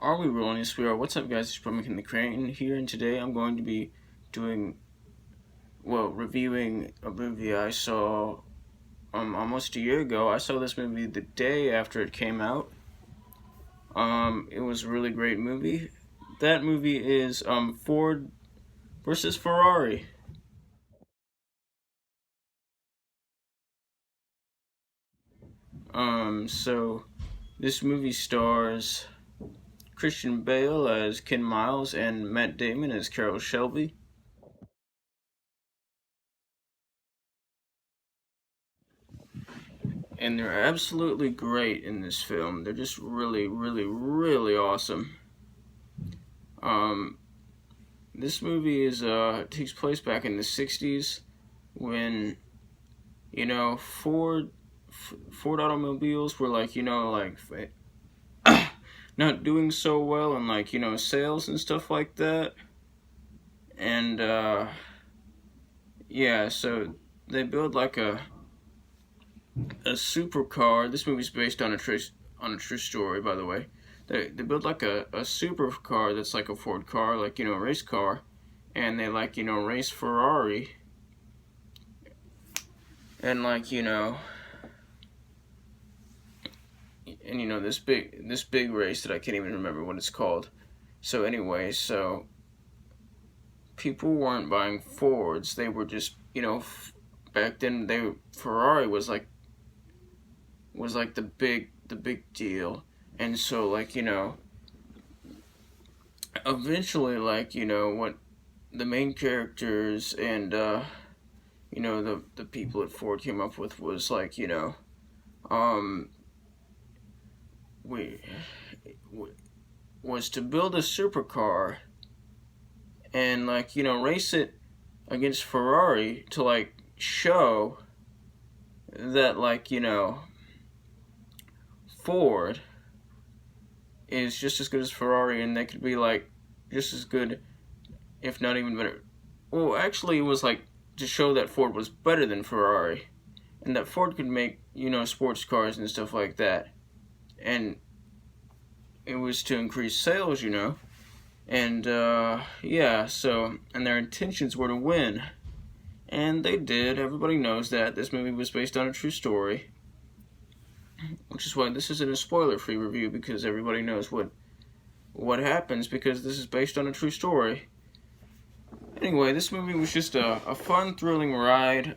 Are we rolling? Yes, we are. What's up, guys? It's McKinley Crain here, and today I'm going to be reviewing a movie I saw almost a year ago. I saw this movie the day after it came out. It was a really great movie. That movie is Ford versus Ferrari. So this movie stars Christian Bale as Ken Miles and Matt Damon as Carroll Shelby. And they're absolutely great in this film. They're just really, really, really awesome. This movie takes place back in the '60s when Ford automobiles were not doing so well in sales and stuff like that. And so they build like a supercar. This movie's based on a true story, by the way. They build like a supercar that's like a Ford car, a race car, and they race Ferrari. And this big race that I can't even remember what it's called. So anyway, so people weren't buying Fords. They were just, back then Ferrari was like the big deal. And so eventually what the main characters and the people at Ford came up with was was to build a supercar and race it against Ferrari to show that Ford is just as good as Ferrari, and they could be just as good, if not even better. Well, actually, it was to show that Ford was better than Ferrari, and that Ford could make sports cars and stuff like that, and it was to increase sales, and and their intentions were to win, and they did. Everybody knows that this movie was based on a true story. Which is why this isn't a spoiler-free review, because everybody knows what happens, because this is based on a true story. Anyway, this movie was just a fun, thrilling ride.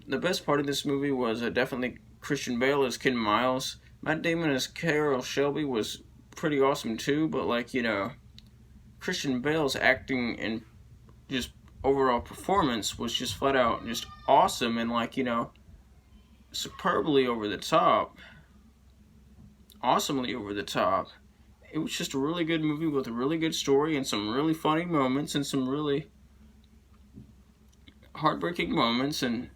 The best part of this movie was definitely Christian Bale as Ken Miles. Matt Damon as Carroll Shelby was pretty awesome too, but Christian Bale's acting and just overall performance was just flat out just awesome and superbly over the top. Awesomely over the top. It was just a really good movie with a really good story and some really funny moments and some really heartbreaking moments and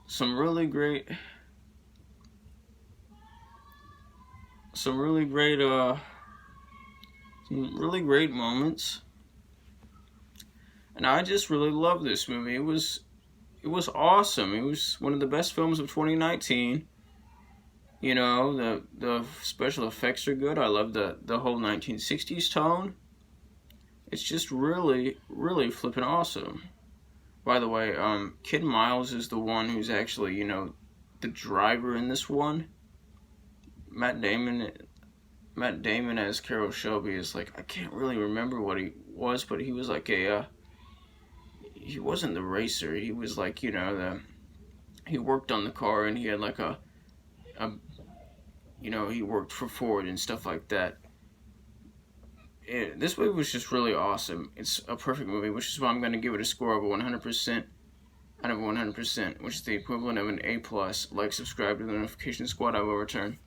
some really great moments. And I just really love this movie. It was awesome. It was one of the best films of 2019. The special effects are good. I love the whole 1960s tone. It's just really, really flippin' awesome. By the way, Ken Miles is the one who's actually, the driver in this one. Matt Damon as Carroll Shelby is I can't really remember what he was, but he was he wasn't the racer. He was he worked on the car, and he had he worked for Ford and stuff like that. This movie was just really awesome. It's a perfect movie, which is why I'm going to give it a score of 100% out of 100%, which is the equivalent of an A+. Subscribe to the notification squad. I will return.